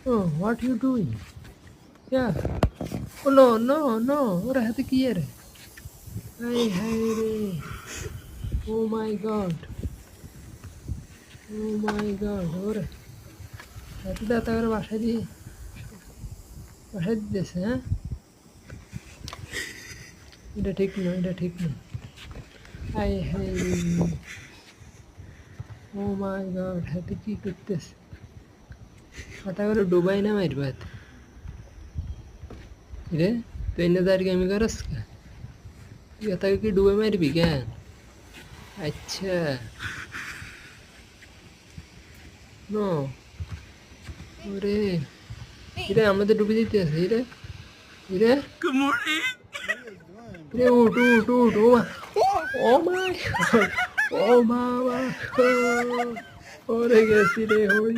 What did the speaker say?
Oh, what you doing? Yeah. Oh no, no, no. ওরা হাতে কি এর? হাই হাই রে। Oh my god. Oh my god. ওরে হাতে দাঁতা করে বাসায় দিতেছে, হ্যাঁ? এটা ঠিক না, এটা ঠিক না। হাই হাই রে। Oh my god. হাতে কি করতেছে? হাতা করে ডুবাই না মারবে হাতে। রে তুই না দাঁড়িয়ে আমি করস কা? হাতাকে কি ডুবে মারবি কেন? আচ্ছা। নো। ওরে রে আমাদের ডুবে দিতে আছে রে। রে রে উঠ উঠ উঠ ও মাই গড ও বাবা ওরে গেছি রে হই